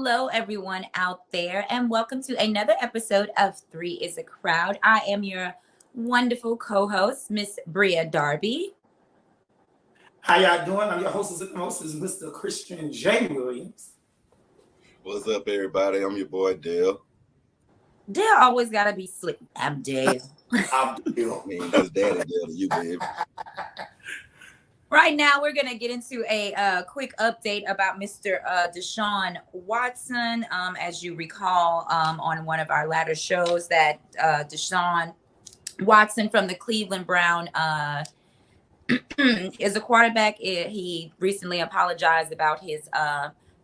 Hello, everyone out there, and welcome to another episode of Three is a Crowd. I am your wonderful co-host, Miss Brea Darby. How y'all doing? I'm your hostess and hostess, Mr. Christian J. Williams. What's up, everybody? I'm your boy, Dale. Dale always got to be slick. I'm Dale. I'm Dale. I mean, that's Daddy Dale to you, babe. Right now, we're going to get into a quick update about Mr. Deshaun Watson. As you recall, on one of our latter shows, that Deshaun Watson from the Cleveland Brown is a quarterback. He recently apologized about his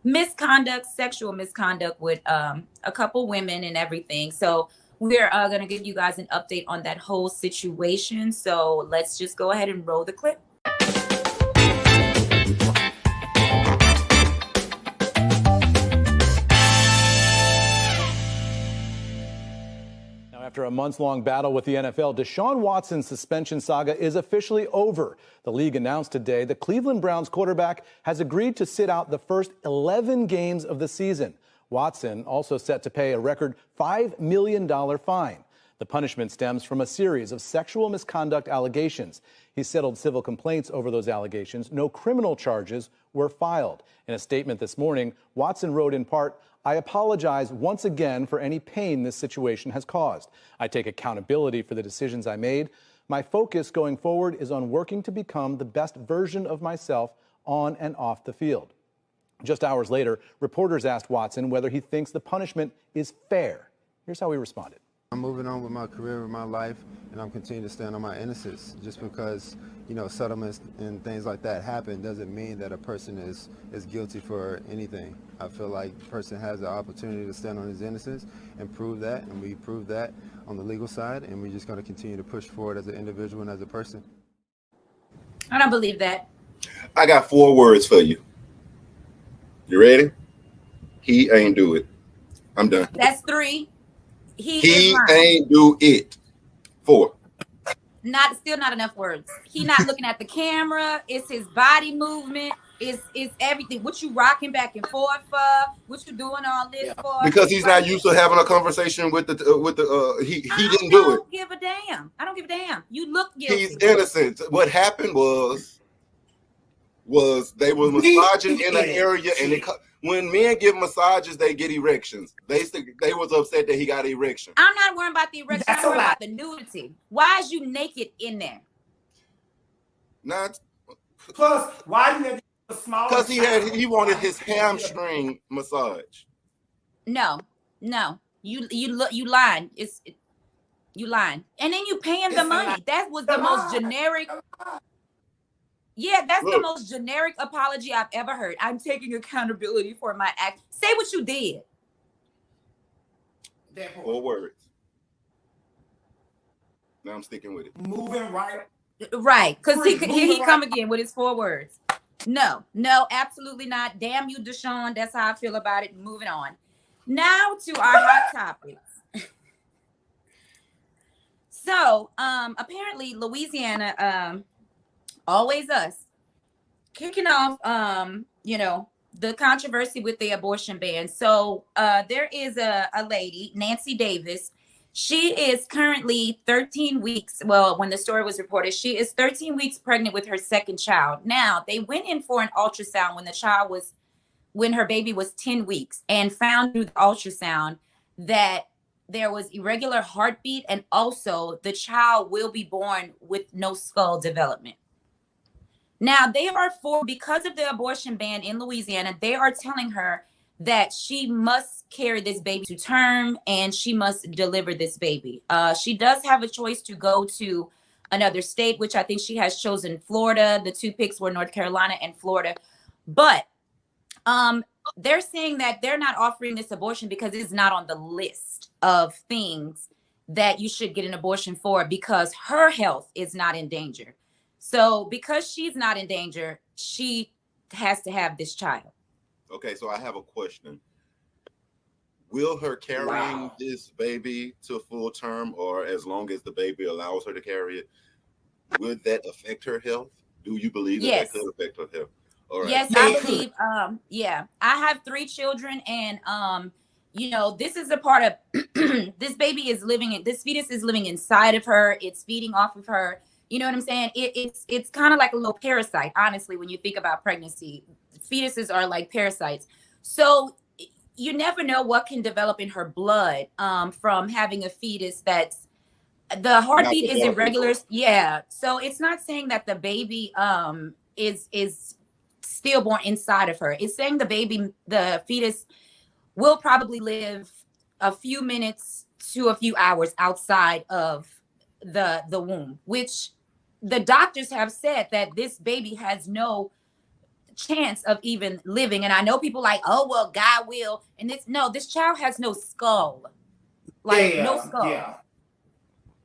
misconduct, sexual misconduct with a couple women and everything. So we're going to give you guys an update on that whole situation. So let's just go ahead and roll the clip. After a months-long battle with the NFL, Deshaun Watson's suspension saga is officially over. The league announced today the Cleveland Browns quarterback has agreed to sit out the first 11 games of the season. Watson also set to pay a record $5 million fine. The punishment stems from a series of sexual misconduct allegations. He settled civil complaints over those allegations. No criminal charges were filed. In a statement this morning, Watson wrote in part, "I apologize once again for any pain this situation has caused. I take accountability for the decisions I made. My focus going forward is on working to become the best version of myself on and off the field." Just hours later, reporters asked Watson whether he thinks the punishment is fair. Here's how he responded. I'm moving on with my career, with my life, and I'm continuing to stand on my innocence. Just because, settlements and things like that happen doesn't mean that a person is guilty for anything. I feel like the person has the opportunity to stand on his innocence and prove that, and we prove that on the legal side, and we're just going to continue to push forward as an individual and as a person. I don't believe that. I got 4 words for you. You ready? He ain't do it. I'm done. That's 3. He ain't do it. 4. Still not enough words. He not looking at the camera. It's his body movement. It's everything. What you rocking back and forth for? What you doing all this for? Because he's not used to having a conversation with the he didn't do it. I don't give a damn. I don't give a damn. You look guilty. He's innocent. What happened was they were massaging in an area, and when men give massages, they get erections. They was upset that he got erection. I'm not worrying about the erection. I'm worried about the nudity. Why is you naked in there? Not. Plus, why do you have a small? Because he wanted his hamstring massage. No. You lying. You lying. And then you paying the money. That was the most generic. Yeah, that's the most generic apology I've ever heard. I'm taking accountability for my act. Say what you did. 4 words. Now I'm sticking with it. Moving right. Right, because he come again with his 4 words. No, absolutely not. Damn you, Deshaun. That's how I feel about it. Moving on. Now to our hot topics. So, apparently Louisiana, Always Us, kicking off, the controversy with the abortion ban. So there is a lady, Nancy Davis. She is currently 13 weeks. Well, when the story was reported, she is 13 weeks pregnant with her second child. Now, they went in for an ultrasound when her baby was 10 weeks, and found through the ultrasound that there was irregular heartbeat, and also the child will be born with no skull development. Now, because of the abortion ban in Louisiana, they are telling her that she must carry this baby to term and she must deliver this baby. She does have a choice to go to another state, which I think she has chosen Florida. The 2 picks were North Carolina and Florida. But they're saying that they're not offering this abortion because it's not on the list of things that you should get an abortion for, because her health is not in danger. So because she's not in danger, she has to have this child. Okay, so I have a question. Will her carrying this baby to full term, or as long as the baby allows her to carry it, would that affect her health? Do you believe that that could affect her health? All right. Yes, Yeah, I it could. believe. Yeah, I have 3 children, and you know, this is a part of this baby is this fetus is living inside of her. It's feeding off of her. You know what I'm saying? It's kind of like a little parasite, honestly, when you think about pregnancy. Fetuses are like parasites. So you never know what can develop in her blood from having a fetus that's the heartbeat is irregular. Yeah. So it's not saying that the baby is stillborn inside of her. It's saying the fetus will probably live a few minutes to a few hours outside of the womb, which the doctors have said that this baby has no chance of even living. And I know people like, oh well, God will. And this child has no skull. Like no skull. Yeah.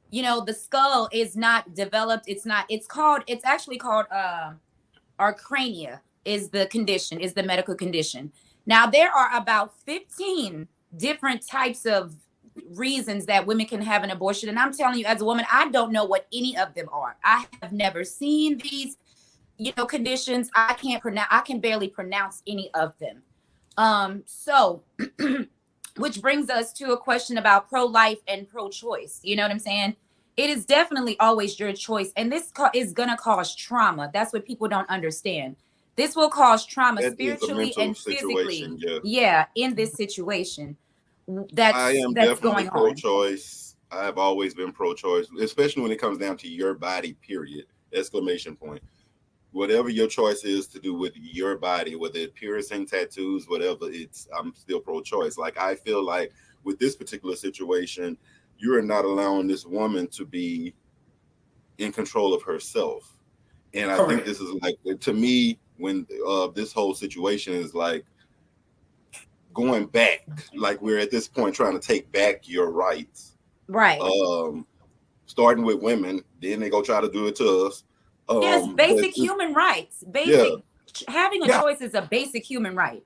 You know, the skull is not developed. It's actually called archrania is the medical condition. Now there are about 15 different types of reasons that women can have an abortion. And I'm telling you, as a woman, I don't know what any of them are. I have never seen these, you know, conditions. I can barely pronounce any of them. So which brings us to a question about pro-life and pro-choice. You know what I'm saying? It is definitely always your choice. And this is going to cause trauma. That's what people don't understand. This will cause trauma spiritually and physically. Yeah, in this situation. I am that's definitely going pro-choice. I've always been pro-choice, especially when it comes down to your body, period. Exclamation point. Whatever your choice is to do with your body, whether it's piercing, tattoos, whatever, I'm still pro-choice. Like, I feel like with this particular situation, you are not allowing this woman to be in control of herself. And I think this is like, to me, when this whole situation is like going back, like we're at this point trying to take back your rights. Right. Starting with women, then they go try to do it to us. Yes, basic human rights. Having a choice is a basic human right.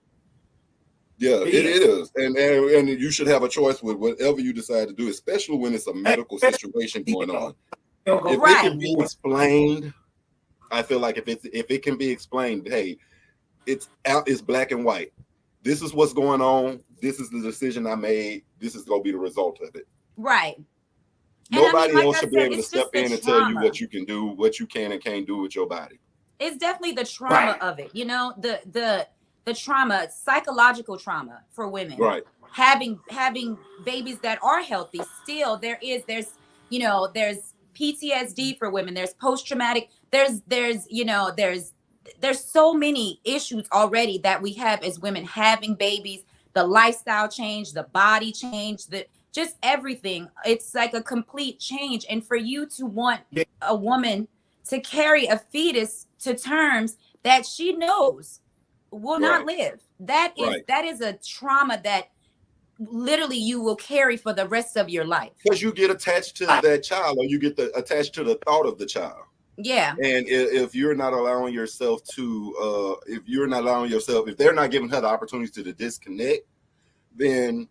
Yeah, it is. And you should have a choice with whatever you decide to do, especially when it's a medical situation going on. If it can be explained, I feel like if it can be explained, hey, it's black and white. This is what's going on. This is the decision I made. This is gonna be the result of it. Right. Nobody else should be able to step in and tell you what you can do, what you can and can't do with your body. It's definitely the trauma of it, you know, the trauma, psychological trauma for women. Right. Having babies that are healthy, still there's PTSD for women. There's post-traumatic. There's so many issues already that we have as women having babies. The lifestyle change, the body change, just everything. It's like a complete change. And for you to want a woman to carry a fetus to terms that she knows will not live, that is a trauma that literally you will carry for the rest of your life. Because you get attached to that child, or you get attached to the thought of the child. Yeah. And if you're not allowing yourself to, if they're not giving her the opportunity to disconnect, then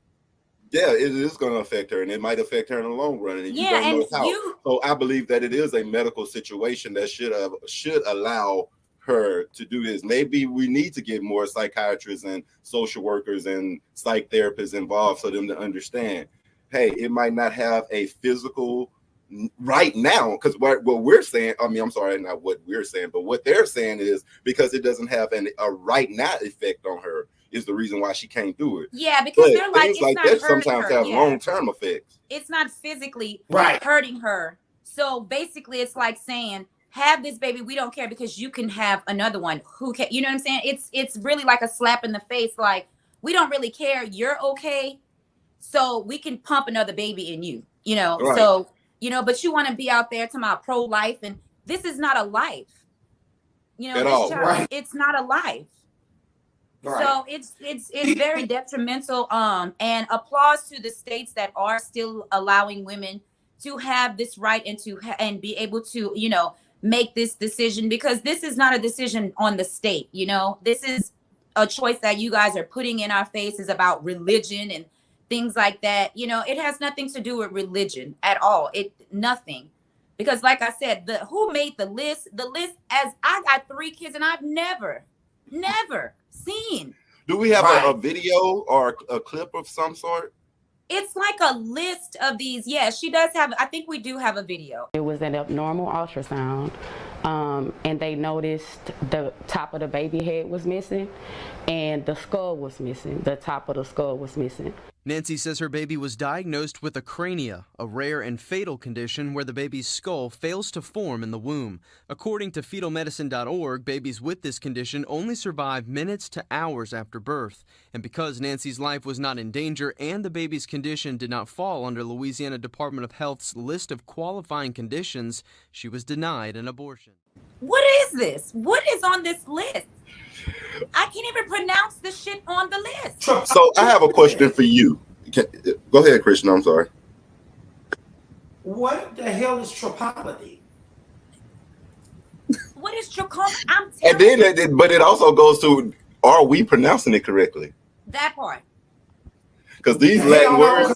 it is going to affect her, and it might affect her in the long run. And you don't know how. So I believe that it is a medical situation that should allow her to do this. Maybe we need to get more psychiatrists and social workers and psych therapists involved for them to understand, hey, it might not have a physical right now, because what we're saying, I'm sorry, not what we're saying, but what they're saying is because it doesn't have a right now effect on her is the reason why she can't do it. Yeah, because they're like, it's like not that hurting sometimes her. have long-term effects. It's not physically hurting her. So basically it's like saying, have this baby, we don't care because you can have another one. Who can, you know what I'm saying? It's really like a slap in the face. Like, we don't really care. You're okay. So we can pump another baby in you, you know? Right. So, you know, but you want to be out there talking about pro-life, and this is not a life. You know, it's not a life. Right. So it's very detrimental. And applause to the states that are still allowing women to have this right and be able to, you know, make this decision, because this is not a decision on the state. You know, this is a choice that you guys are putting in our faces about religion and things like that. You know, it has nothing to do with religion at all. Nothing. Because like I said, who made the list, as I got 3 kids and I've never Never seen. Do we have Right. a video or a clip of some sort? It's like a list of these. Yeah, she does have, I think we do have a video. It was an abnormal ultrasound, and they noticed the top of the baby head was missing and the skull was missing. The top of the skull was missing. Nancy says her baby was diagnosed with a crania, a rare and fatal condition where the baby's skull fails to form in the womb. According to fetalmedicine.org, babies with this condition only survive minutes to hours after birth. And because Nancy's life was not in danger and the baby's condition did not fall under Louisiana Department of Health's list of qualifying conditions, she was denied an abortion. What is this? What is on this list? I can't even pronounce the shit on the list. So I have a question for you. Go ahead, Christian. I'm sorry. What the hell is tropology? What is trachoma? I'm And telling you then, but it also goes to, are we pronouncing it correctly? that part. Because these Latin words,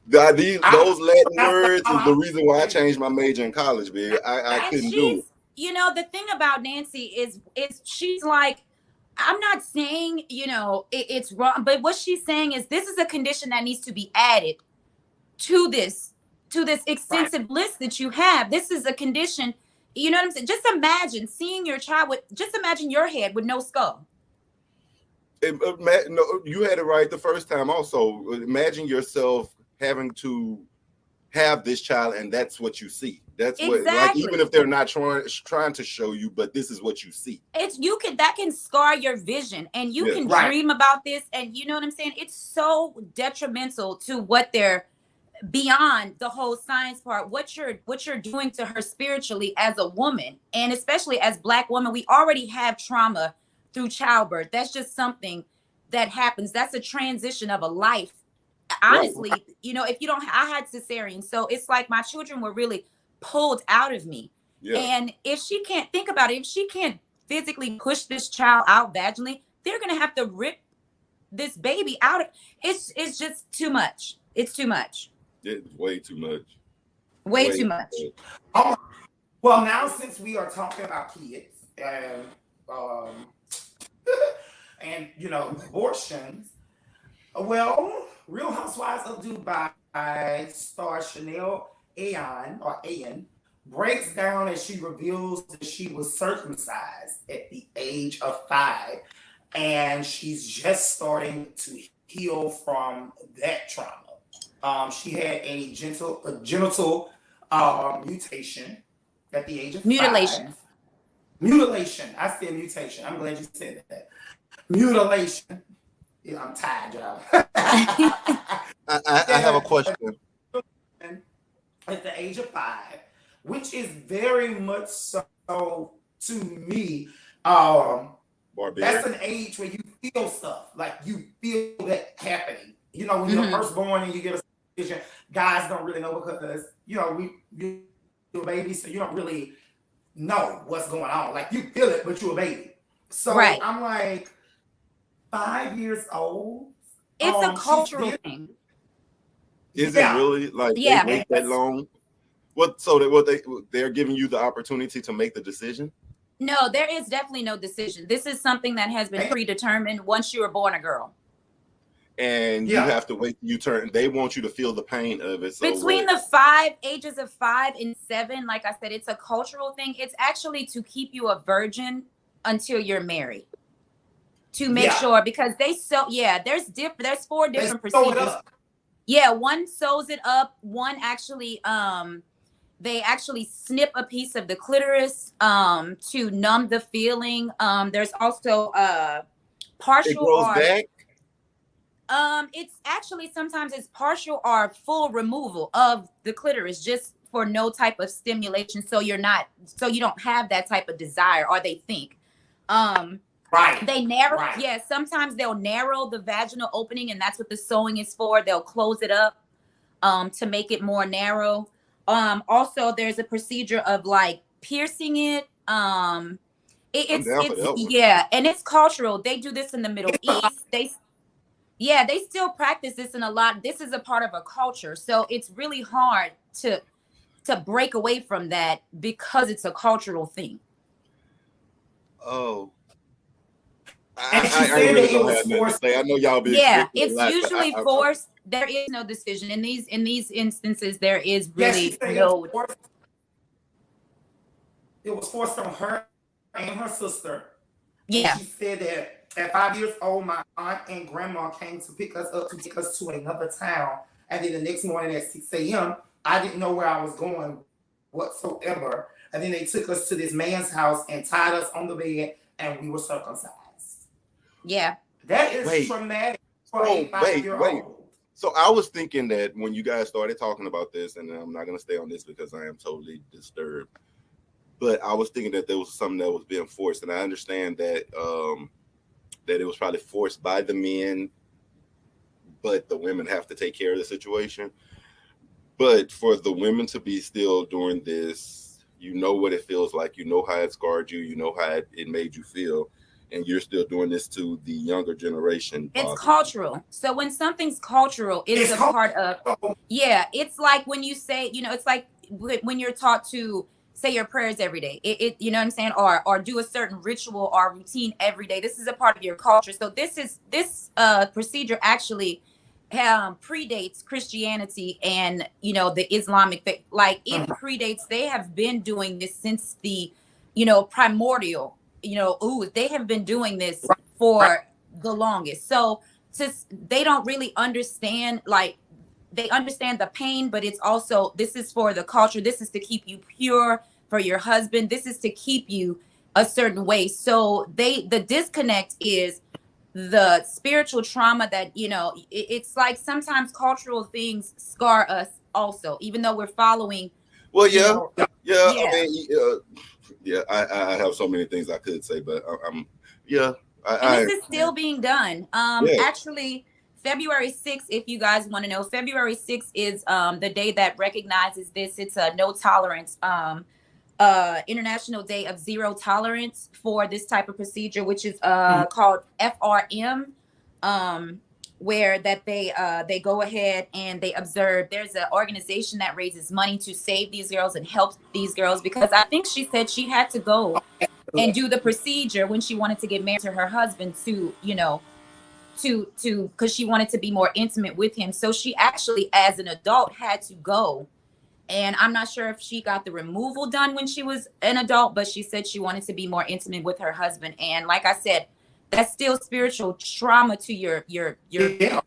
those Latin words is the reason why I changed my major in college, man. I And couldn't do it. you know, the thing about Nancy is she's like, I'm not saying, you know, it's wrong, but what she's saying is this is a condition that needs to be added to this extensive list that you have. This is a condition, you know what I'm saying? Just imagine seeing your child just imagine your head with no skull. No, you had it right the first time also. Imagine yourself having to have this child and that's what you see. That's what, like, Exactly. even if they're not trying to show you, but this is what you see. That can scar your vision, and you Yeah. can Right. dream about this, and you know what I'm saying? It's so detrimental to what they're beyond the whole science part, what you're doing to her spiritually as a woman, and especially as Black women. We already have trauma through childbirth. That's just something that happens. That's a transition of a life. Honestly, you know, if you don't, I had cesarean, so it's like my children were really pulled out of me. Yeah. And if she can't think about it, if she can't physically push this child out vaginally, they're gonna have to rip this baby out. It's just too much. It's too much. It's way too much. Way too much. Oh, well, now since we are talking about kids and and you know abortions, well, Real Housewives of Dubai star Chanel Ayan breaks down as she reveals that she was circumcised at the age of 5, and she's just starting to heal from that trauma. She had a genital mutation at the age of 5. Mutilation. I said mutation. I'm glad you said that. Mutilation. Yeah, I'm tired, y'all. I have a question. At the age of 5, which is very much so to me. Barbarian. That's an age where you feel stuff, like you feel that happening. You know, when you're first born and you get a vision, guys don't really know because you know you're a baby, so you don't really know what's going on. Like you feel it, but you're a baby. So Right. I'm like 5 years old. It's a she's cultural been- thing. Is Yeah. it really like Yeah. they wait that long? They're giving you the opportunity to make the decision? No, there is definitely no decision. This is something that has been predetermined once you were born a girl. And Yeah. you have to wait till you turn. They want you to feel the pain of it. So Between the ages of 5 and 7, like I said, it's a cultural thing. It's actually to keep you a virgin until you're married. To make sure, because there's 4 different They sew it procedures. up. Yeah, one sews it up. One actually, they actually snip a piece of the clitoris to numb the feeling. There's also partial it grows or back. it's actually sometimes it's partial or full removal of the clitoris just for no type of stimulation, so you don't have that type of desire, or they think. Right. They narrow, Right. sometimes they'll narrow the vaginal opening, and that's what the sewing is for. They'll close it up to make it more narrow. Also, there's a procedure of like piercing it. It's and it's cultural. They do this in the Middle East. They still practice this in a lot. This is a part of a culture, so it's really hard to break away from that because it's a cultural thing. Oh, And she I said really that it don't was have nothing to forced. say. I know y'all be Yeah, expecting a it's lot, but usually forced. There is no decision in these instances. There is Yeah, she really said no. it was forced on her and her sister. Yeah. And she said that at 5 years old, my aunt and grandma came to pick us up to take us to another town. And then the next morning at 6 a.m., I didn't know where I was going whatsoever. And then they took us to this man's house and tied us on the bed, and we were circumcised. Yeah. That is Wait. traumatic for Oh, a 5-year-old. So I was thinking that when you guys started talking about this, and I'm not going to stay on this because I am totally disturbed, but I was thinking that there was something that was being forced, and I understand that that it was probably forced by the men, but the women have to take care of the situation. But for the women to be still doing this, you know what it feels like, you know how it scarred you, you know how it made you feel, and you're still doing this to the younger generation. It's cultural. So when something's cultural, it's a part of, yeah, it's like when you say, it's like when you're taught to say your prayers every day. It you know what I'm saying? Or do a certain ritual or routine every day. This is a part of your culture. So this procedure actually predates Christianity and, the Islamic faith. Like it predates, they have been doing this since the, primordial, they have been doing this for the longest. So they don't really understand, like they understand the pain, but it's also, this is for the culture. This is to keep you pure for your husband. This is to keep you a certain way. So the disconnect is the spiritual trauma that, it's like sometimes cultural things scar us also, even though we're following. Well, yeah. I mean, I have so many things I could say, but I'm and this is still being done. Actually, February 6th, if you guys want to know, February 6th is the day that recognizes this. It's a no tolerance, International Day of Zero Tolerance for this type of procedure, which is called FRM, where that they go ahead and they observe. There's an organization that raises money to save these girls and help these girls, because I think she said she had to go and do the procedure when she wanted to get married to her husband to because she wanted to be more intimate with him. So she actually, as an adult, had to go. And I'm not sure if she got the removal done when she was an adult, but she said she wanted to be more intimate with her husband. And like I said, that's still spiritual trauma to your wow.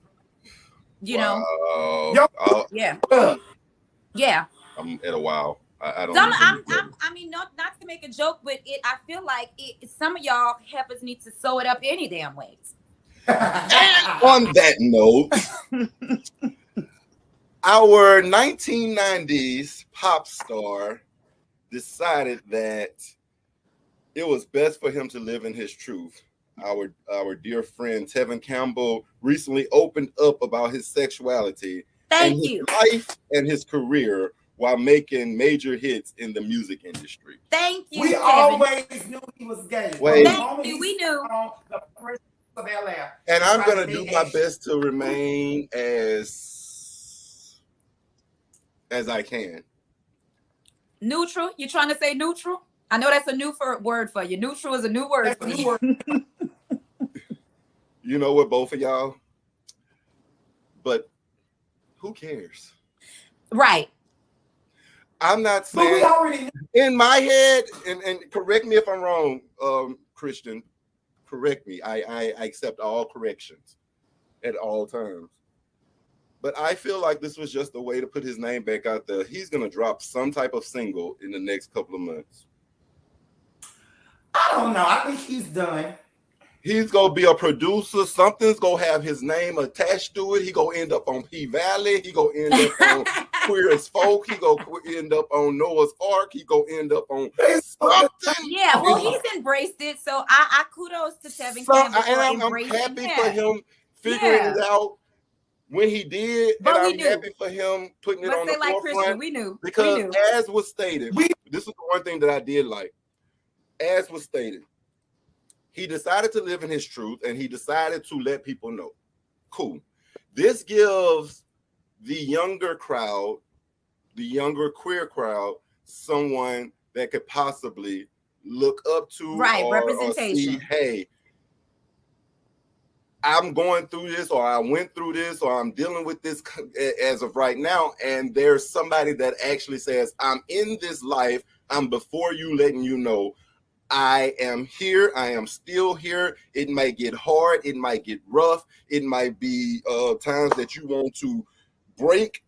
Yeah. I'm at a wow. I don't. I mean, not to make a joke, but I feel like some of y'all heifers need to sew it up any damn ways. On that note, our 1990s pop star decided that it was best for him to live in his truth. Our dear friend Tevin Campbell recently opened up about his sexuality and his life and his career while making major hits in the music industry. Thank you. We Tevin. always knew he was gay. Thank you. We knew. The Prince of Bel-Air. And I'm gonna do my best to remain as I can. Neutral? You trying to say neutral? I know that's a new word for you. Neutral is a new word for you. You know what, both of y'all? But who cares? Right. I'm not saying in my head, and correct me if I'm wrong, Christian, correct me. I accept all corrections at all times. But I feel like this was just a way to put his name back out there. He's going to drop some type of single in the next couple of months. I don't know. I think he's done. He's going to be a producer. Something's going to have his name attached to it. He going to end up on P-Valley. He going to end up on Queer as Folk. He going to end up on Noah's Ark. He going to end up on something. Yeah, well, he's embraced it. So I kudos to Tevin Campbell for I'm happy for him figuring it out when he did. But and I'm happy for him putting it on the forefront. Christian, we knew. Because as was stated, this is the one thing that I did like. As was stated, he decided to live in his truth and he decided to let people know. Cool. This gives the younger crowd, the younger queer crowd, someone that could possibly look up to representation. Or see, hey, I'm going through this, or I went through this, or I'm dealing with this as of right now, and there's somebody that actually says, I'm in this life, I'm before you, letting you know I am here, I am still here. It might get hard, it might get rough, it might be times that you want to break,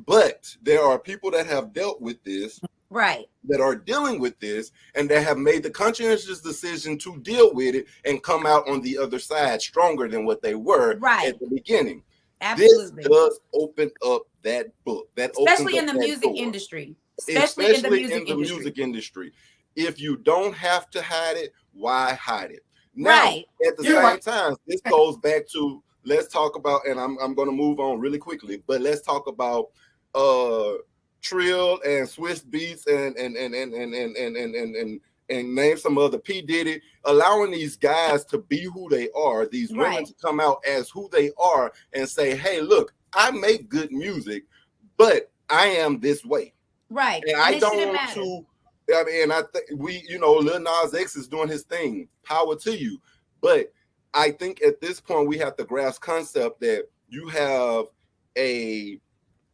but there are people that have dealt with this, right, that are dealing with this, and that have made the conscientious decision to deal with it and come out on the other side stronger than what they were at the beginning. Absolutely. This does open up that book, that especially in the that music door. industry, especially in the music industry. If you don't have to hide it, why hide it? Now, right. At the same time, this goes back to, let's talk about, and I'm going to move on really quickly, but let's talk about Trill and Swiss Beats and name some other P. Diddy, allowing these guys to be who they are, these women to come out as who they are and say, hey, look, I make good music, but I am this way. Right. And I don't want to, I mean, I think Lil Nas X is doing his thing. Power to you. But I think at this point we have to grasp concept that you have a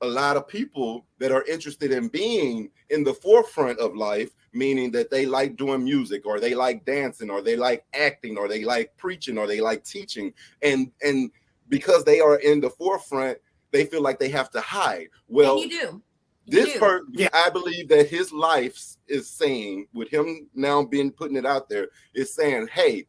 lot of people that are interested in being in the forefront of life, meaning that they like doing music, or they like dancing, or they like acting, or they like preaching, or they like teaching. And because they are in the forefront, they feel like they have to hide. Well, and you do. This person, I believe that his life is saying, with him now putting it out there, is saying, hey,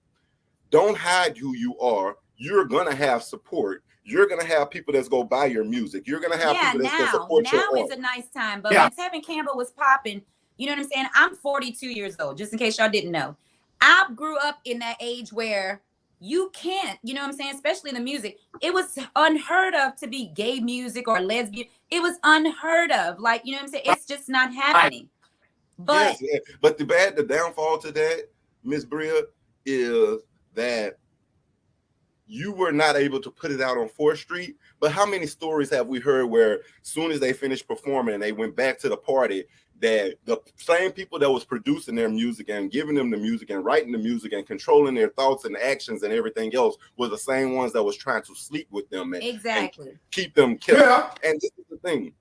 don't hide who you are. You're going to have support. You're going to have people that's going to buy your music. You're going to have people that's going to support your art. Now is a nice time. But when Tevin Campbell was popping, you know what I'm saying? I'm 42 years old, just in case y'all didn't know. I grew up in that age where you can't, you know what I'm saying? Especially in the music. It was unheard of to be gay music or lesbian. It was unheard of. Like, you know what I'm saying? It's just not happening. But but the downfall to that, Miss Brea, is that you were not able to put it out on 4th Street. But how many stories have we heard where as soon as they finished performing and they went back to the party, that the same people that was producing their music and giving them the music and writing the music and controlling their thoughts and actions and everything else were the same ones that was trying to sleep with them and keep them killed. Yeah. And this is the thing.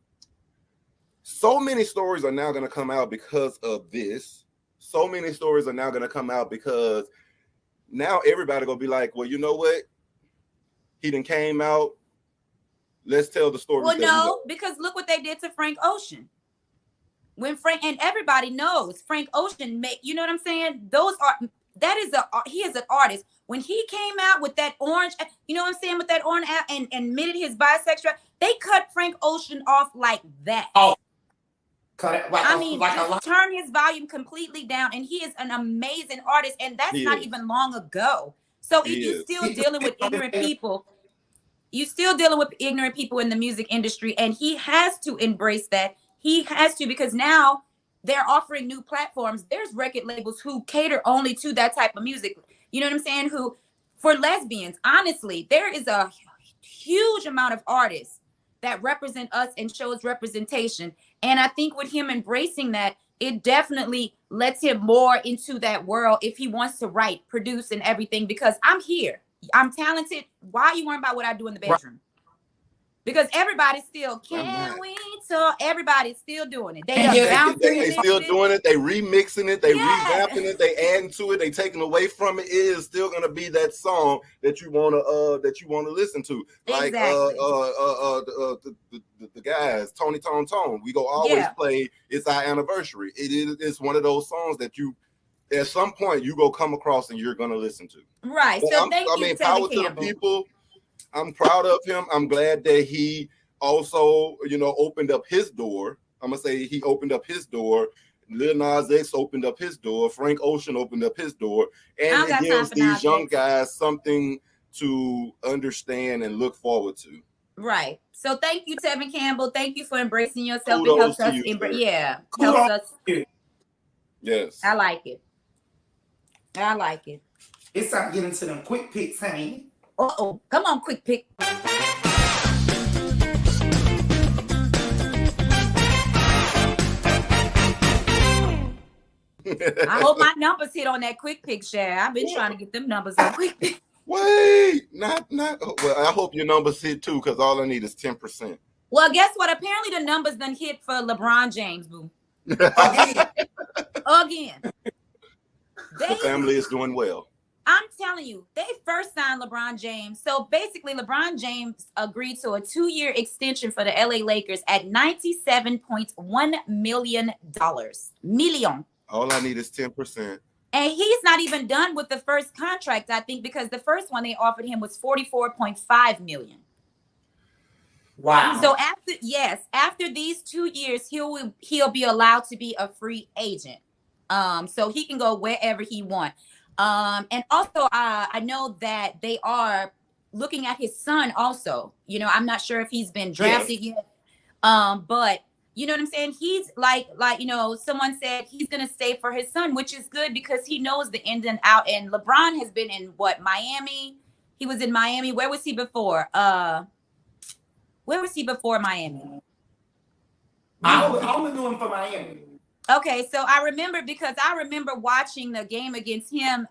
So many stories are now going to come out because of this. So many stories are now going to come out because now everybody going to be like, well, you know what? He done came out. Let's tell the story. Well, no, because look what they did to Frank Ocean. When Frank, and everybody knows Frank Ocean you know what I'm saying? He is an artist. When he came out with that orange, you know what I'm saying? With that orange and admitted his bisexual, they cut Frank Ocean off like that. Oh, cut it. Turn his volume completely down, and he is an amazing artist, and that's not even long ago. So if you're still dealing with ignorant people, you're still dealing with ignorant people in the music industry, and he has to embrace that. He has to, because now they're offering new platforms. There's record labels who cater only to that type of music. You know what I'm saying? Who, for lesbians, honestly, there is a huge amount of artists that represent us and shows representation. And I think with him embracing that, it definitely lets him more into that world if he wants to write, produce, and everything. Because I'm here. I'm talented. Why are you worrying about what I do in the bedroom? Because everybody's still, everybody's still doing it. They still doing it. They remixing it. They revamping it. They adding to it. They taking away from it. It is still gonna be that song that you wanna listen to. Like the guys, Tony Tone Tone. We go always play. It's our anniversary. It's one of those songs that you, at some point, you go come across and you're gonna listen to. Right. But so thank you, power to the people. I'm proud of him. I'm glad that he also, opened up his door. I'm going to say he opened up his door. Lil Nas X opened up his door. Frank Ocean opened up his door. And it gives these young guys something to understand and look forward to. Right. So thank you, Tevin Campbell. Thank you for embracing yourself. It helps us. Helps us. Yes. I like it. It's time to get into them quick picks, honey. Uh-oh. Come on, quick pick. I hope my numbers hit on that quick pick share. I've been trying to get them numbers on quick pick. Wait, not. Well, I hope your numbers hit too, because all I need is 10%. Well, guess what? Apparently the numbers done hit for LeBron James, boo. Again. Again. The family is doing well. I'm telling you, they first signed LeBron James. So basically, LeBron James agreed to a 2-year extension for the LA Lakers at $97.1 million. Million. All I need is 10%. And he's not even done with the first contract, I think, because the first one they offered him was $44.5 million. Wow. So after these 2 years, he'll be allowed to be a free agent. So he can go wherever he wants. And also, I know that they are looking at his son also. You know, I'm not sure if he's been drafted yet. But you know what I'm saying? He's like, you know, someone said he's going to stay for his son, which is good because he knows the in and out. And LeBron has been in Miami? He was in Miami. Where was he before? Where was he before Miami? I only knew him for Miami. Okay, so I remember watching the game against him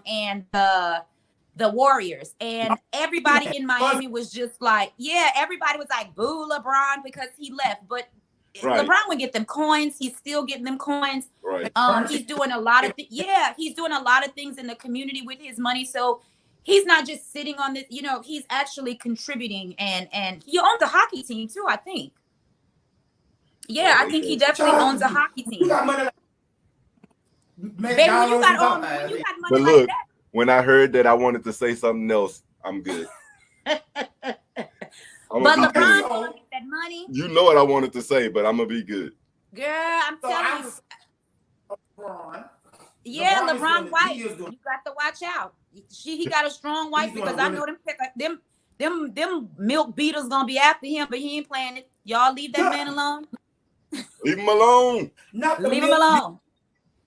and the Warriors, and everybody in Miami was just like, everybody was like, boo LeBron because he left. But LeBron would get them coins. He's still getting them coins. Right. He's doing a lot of he's doing a lot of things in the community with his money. So he's not just sitting on this, you know, he's actually contributing, and he owns a hockey team too, I think. Yeah, I think he definitely owns a hockey team. We got money. Baby, when you got money But like look, that. when I heard that I wanted to say something else, I'm good. But LeBron gonna get that money. You know what I wanted to say, but I'm gonna be good. Girl, I'm telling you. LeBron. Yeah, LeBron is White. he is doing- You got to watch out. He got a strong wife He's because doing I know them milk beaters gonna be after him, but he ain't playing it. Y'all leave that man alone. Leave him alone. Leave him alone.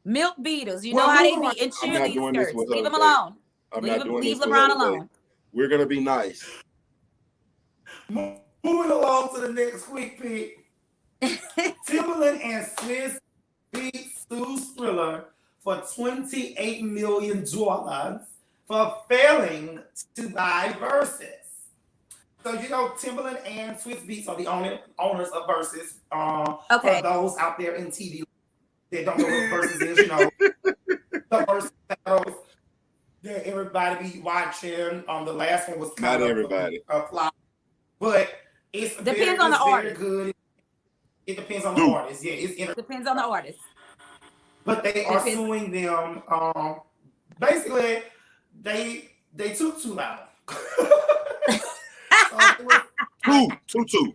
Milk beaters. You know how they be in cheerleading skirts. Leave him alone. Leave LeBron alone. We're gonna be nice. Moving along to the next quick pick. Timberland and Swiss beat Sue Thriller for $28 million for failing to buy Versus. So you know Timberland and Swiss Beats are the owners of Versus. Okay. For those out there in TV that don't know what Versus is, you know, the Versus battles that everybody be watching. The last one was kind Not of everybody. a flop, but it's Depends on the artist. Good. It depends on the artist. Yeah, Depends on the artist. But they are suing them. Basically, they took too long. Two.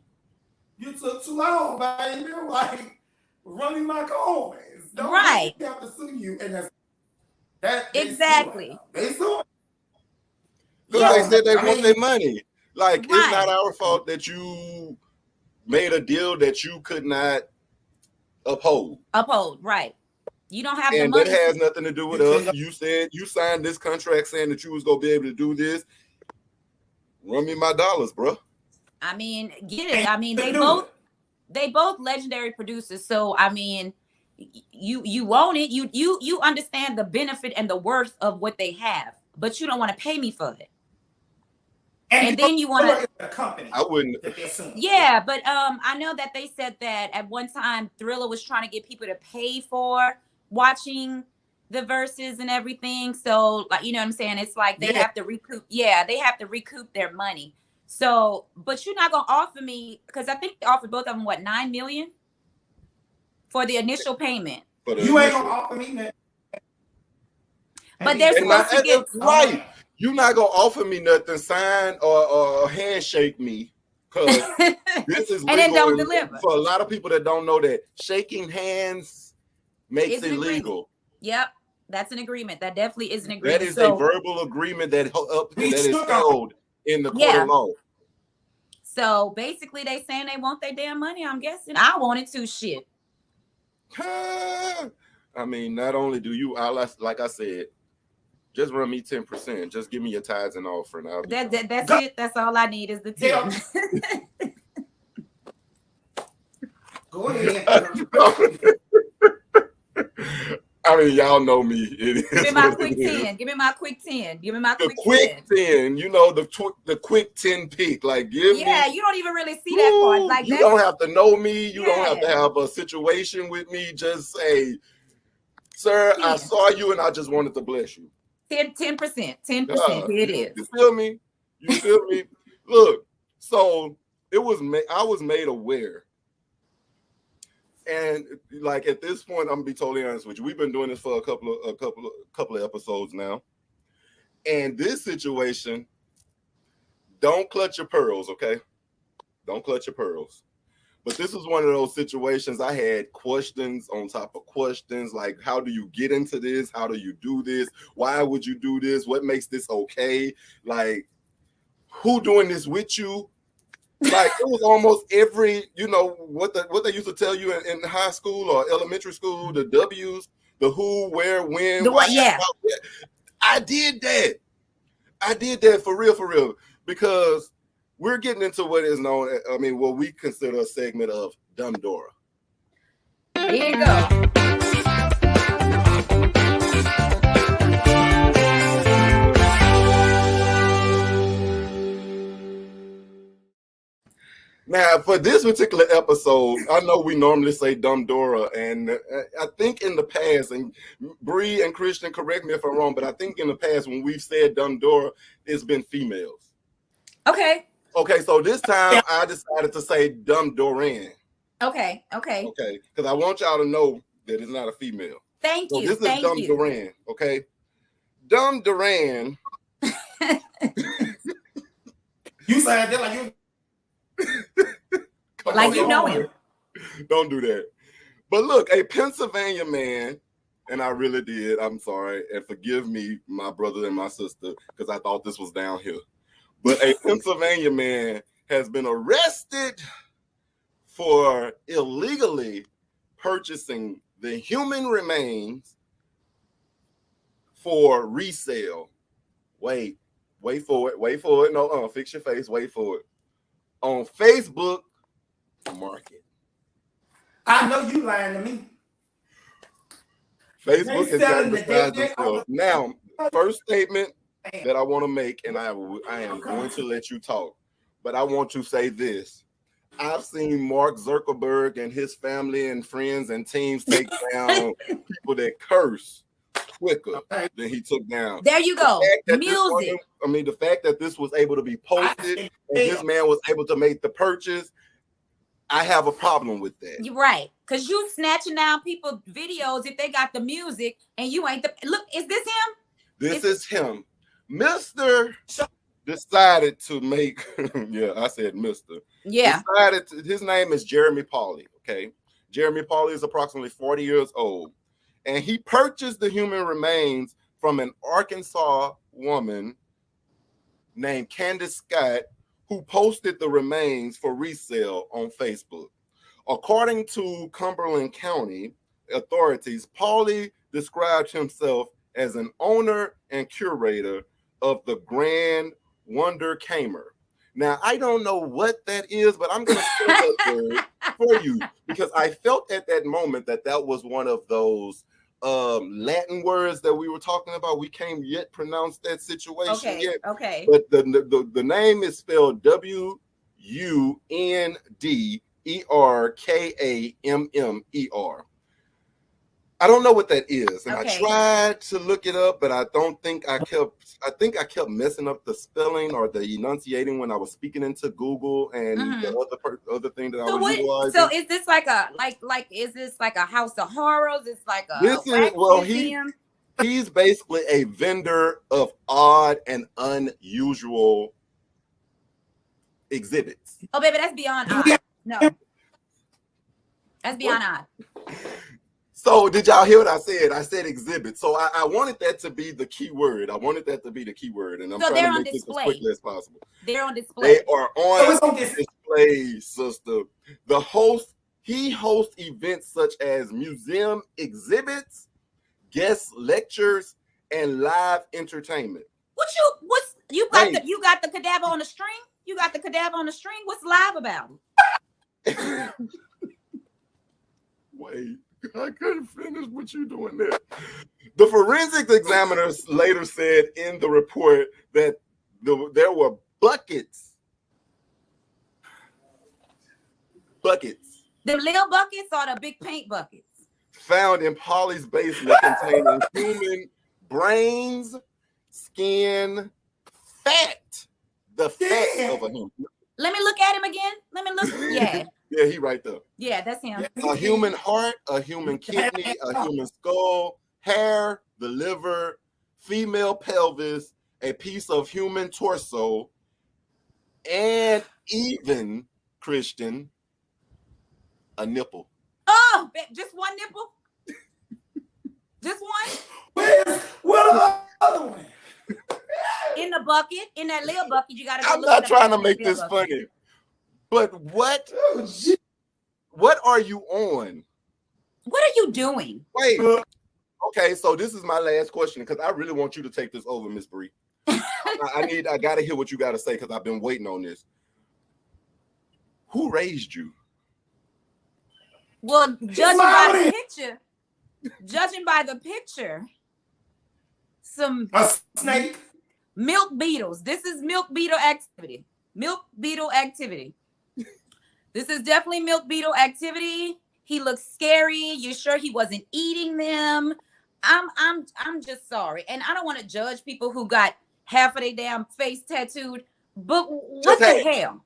You took too long, baby. Like, run me my coins. Don't Right. have to sue you, and that Exactly. They sue. Because they said they want their money. Like, Right. it's not our fault that you made a deal that you could not uphold. Right. You don't have the And money. that has nothing to do with us. You said you signed this contract saying that you was gonna be able to do this. Run me my dollars, bro. I mean, get it. I mean, they both legendary producers. So I mean, you own it. You understand the benefit and the worth of what they have, but you don't want to pay me for it. And then you want to company. I wouldn't. Yeah, but I know that they said that at one time Thriller was trying to get people to pay for watching the verses and everything. So, like, you know what I'm saying? It's like they have to recoup. Yeah, they have to recoup their money. So, but you're not gonna offer me, because I think they offered both of them $9 million for the initial payment. You ain't gonna offer me that. But they're supposed to get right. You're not gonna offer me nothing, sign or handshake me, because this is and then don't legal. deliver. For a lot of people that don't know that shaking hands makes it legal. Yep, that's an agreement. That definitely is an agreement. That is a verbal agreement that is held in the court of law. So basically, they saying they want their damn money. I'm guessing I want it too. Shit. I mean, not only do you, like I said, just run me 10%. Just give me your tithes and offering. That's it. That's all I need is the 10. Go ahead. I mean, y'all know me. It is Give me my what quick it is. 10. Give me my quick 10. Give me my The quick 10. quick 10, you know, the quick 10 pick. Like, give me. Yeah, you don't even really see that part. Like you that's, don't have to know me. You don't have to Yeah. have a situation with me. Just say, sir, I 10. saw you and I just wanted to bless you. 10%. 10%. Here it is. You feel me? You feel me? Look, so I was made aware. And like at this point, I'm gonna be totally honest with you. We've been doing this for a couple of episodes now. And this situation, don't clutch your pearls, okay? Don't clutch your pearls. But this is one of those situations I had questions on top of questions. Like, how do you get into this? How do you do this? Why would you do this? What makes this okay? Like, who doing this with you? Like, it was almost every, you know, what they used to tell you in high school or elementary school, the W's, the who, where, when, The why. what? Yeah. I did that. I did that for real, because we're getting into what is known, I mean, what we consider a segment of Dumb Dora. Here you go. Now, for this particular episode, I know we normally say Dumb Dora, and I think in the past, and Brea and Christian, correct me if I'm wrong, but I think in the past when we've said Dumb Dora, it's been females. Okay. Okay, so this time I decided to say Dumb Doran. Okay. Okay, because I want y'all to know that it's not a female. Thank So you. this is Thank Dumb you. Doran, okay? Dumb Doran. You said that like you. Like you know him. Don't do that. But look, a Pennsylvania man, and I really did, I'm sorry, and forgive me, my brother and my sister, because I thought this was down here. But a Pennsylvania man has been arrested for illegally purchasing the human remains for resale. Wait for it. No, fix your face. Wait for it. On Facebook Market. I know you lying to me. Facebook They has selling got the beside dead. themselves. Now, first statement that I want to make, and I am going to let you talk, but I want to say this. I've seen Mark Zuckerberg and his family and friends and teams take down people that curse quicker than he took down. There you go. Music. The fact that this was able to be posted and this man was able to make the purchase, I have a problem with that. You're right. Because you snatching down people videos if they got the music and you ain't the look, is this him? This is him. Mr. decided to make yeah, I said Mr. Yeah. His name is Jeremy Pauly. Okay. Jeremy Pauly is approximately 40 years old. And he purchased the human remains from an Arkansas woman named Candace Scott, who posted the remains for resale on Facebook. According to Cumberland County authorities, Pauly described himself as an owner and curator of the Grand Wonder Kamer. Now, I don't know what that is, but I'm going to say that word for you because I felt at that moment that was one of those Latin words that we were talking about. We can't yet pronounce that situation yet. Okay. But the name is spelled WUNDERKAMMER. I don't know what that is, and I tried to look it up, but I think I kept messing up the spelling or the enunciating when I was speaking into Google and the other thing that I was utilizing. So is this like a is this like a house of horrors? It's like a he's basically a vendor of odd and unusual exhibits. Oh, baby, that's beyond odd. No, that's beyond odd. So did y'all hear what I said? I said exhibit. So I wanted that to be the key word. And I'm trying to make this as quickly as possible. They're on display. They are on display, sister. He hosts events such as museum exhibits, guest lectures, and live entertainment. You got the cadaver on the string? You got the cadaver on the string? What's live about? Wait. I couldn't finish what you doing there. The forensic examiners later said in the report that there were buckets. The little buckets or the big paint buckets? Found in Polly's basement containing human brains, skin, fat. The fat of a human. Let me look at him again. Let me look. Yeah. Yeah, he right there. Yeah, that's him. A human heart, a human kidney, a human skull, hair, the liver, female pelvis, a piece of human torso, and even, Christian, a nipple. Oh, just one nipple? Just one? What the other one? In the bucket, in that little bucket, you gotta go I'm look not at trying to the make little this bucket. funny, but what are you on? What are you doing? Wait. Okay, so this is my last question because I really want you to take this over, Miss Brea. I gotta hear what you gotta say because I've been waiting on this. Who raised you? Well, judging by the picture, some A snake. milk beetles. This is milk beetle activity. Milk beetle activity. This is definitely milk beetle activity. He looks scary. You sure he wasn't eating them? I'm just sorry. And I don't want to judge people who got half of their damn face tattooed. But what the hell?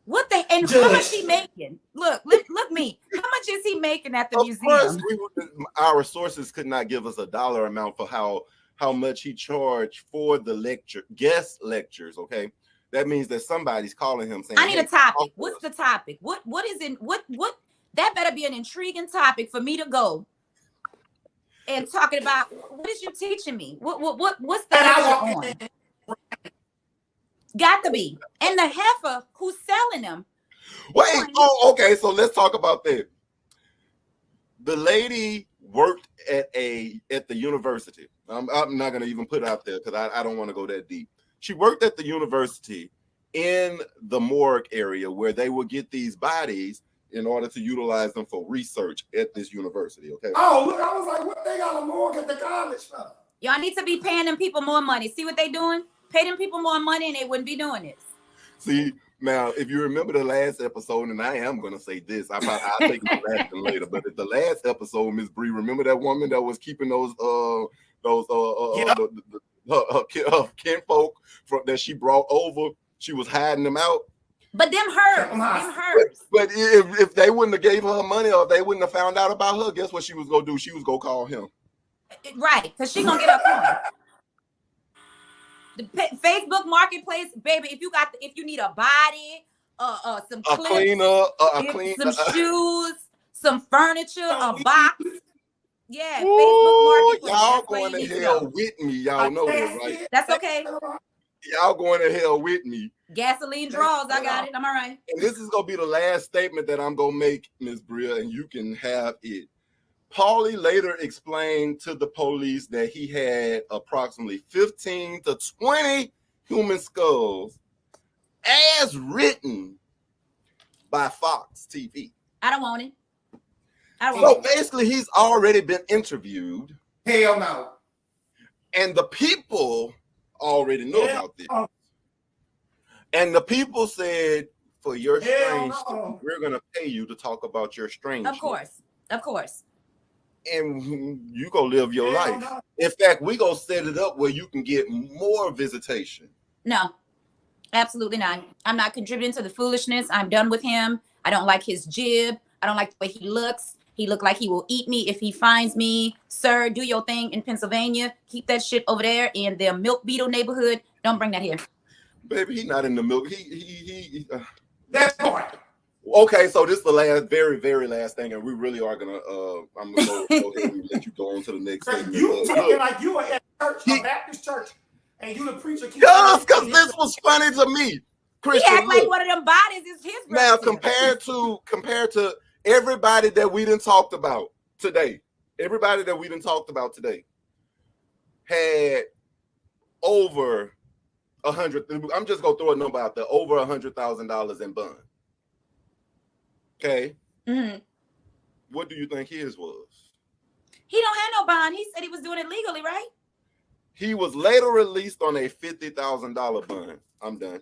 What the and how much he making? Look me. How much is he making at the museum? Of course, our sources could not give us a dollar amount for how much he charged for the guest lectures. Okay, that means that somebody's calling him saying, I need a topic. What's the topic? What is in what that better be an intriguing topic for me to go and talking about. What is you teaching me? What's the lecture on? Got to be. And the heifer who's selling them. Wait, okay, so let's talk about that. The lady worked at the university. I'm not gonna even put it out there because I don't want to go that deep. She worked at the university in the morgue area where they would get these bodies in order to utilize them for research at this university. Okay. Oh, look, I was like, what they got a morgue at the college for? Y'all need to be paying them people more money. See what they doing? Pay them people more money and they wouldn't be doing this. See, now, if you remember the last episode, and I am going to say this, I'll take my last one later, but at the last episode, Miss Brea, remember that woman that was keeping those kinfolk that she brought over? She was hiding them out. But them hers. But if they wouldn't have gave her money or if they wouldn't have found out about her, guess what she was going to do? She was going to call him. Right, because she going to get her coin. The Facebook Marketplace, baby. If you need a body, some clips, some shoes, some furniture, a box. Yeah, Facebook Marketplace. Y'all going to hell with me. Y'all know that, right? That's okay. Y'all going to hell with me. Gasoline draws. I got it. I'm all right. And this is gonna be the last statement that I'm gonna make, Ms. Brea, and you can have it. Paulie later explained to the police that he had approximately 15 to 20 human skulls as written by Fox TV. I don't want it. So basically, he's already been interviewed. Hell no. And the people already know about this. And the people said, for your strange, we're going to pay you to talk about your strange. Of course. And you go live your life. In fact, we go set it up where you can get more visitation. No, absolutely not. I'm not contributing to the foolishness. I'm done with him. I don't like his jib. I don't like the way he looks. He looked like he will eat me if he finds me. Sir, do your thing in Pennsylvania. Keep that shit over there in the Milk Beetle neighborhood. Don't bring that here. Baby, he's not in the milk. That part. Okay, so this is the very, very last thing, and we really are gonna. I'm gonna go ahead and let you go on to the next thing. You talking like you were at church, a Baptist church, and you the preacher. Yes, because this was funny to me. Christian, he act like one of them bodies is his. Now compared to everybody that we done talked about today, had over 100. I'm just gonna throw a number out there. Over $100,000 in bond. Okay. Mm-hmm. what do you think his was? He don't have no bond. He said he was doing it legally, right? He was later released on a $50,000 bond. I'm done.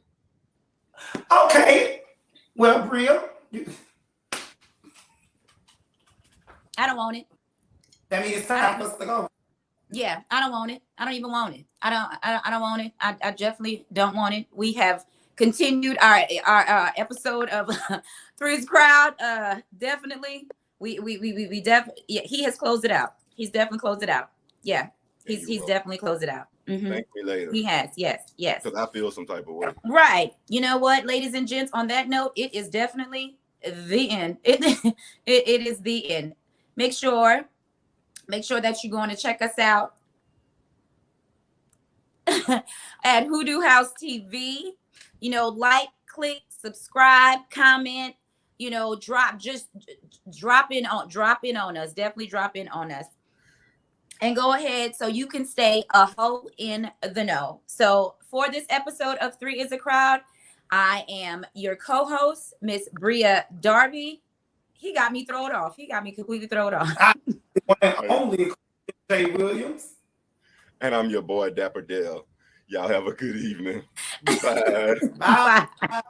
Okay. Well, Brea, I don't want it. that means it's time for us to go. Yeah, I don't want it. I don't even want it. I don't want it. I definitely don't want it. We have continued our episode of Three's Crowd. Definitely. We definitely, yeah, he has closed it out. He's definitely closed it out. Yeah. He's definitely closed it out. Mm-hmm. Thank me later. He has, yes. Because I feel some type of way. Right. You know what, ladies and gents, on that note, it is definitely the end. It is the end. Make sure that you're going to check us out at Hoodoo House TV. You know, like, click, subscribe, comment, you know, drop in on us. Definitely drop in on us. And go ahead so you can stay a hoe in the know. So for this episode of Three is a Crowd, I am your co-host, Miss Brea Darby. He got me thrown off. He got me completely thrown off. One and only Jay Williams. And I'm your boy, Dapper Dale. Y'all have a good evening. Bye. Bye. Bye.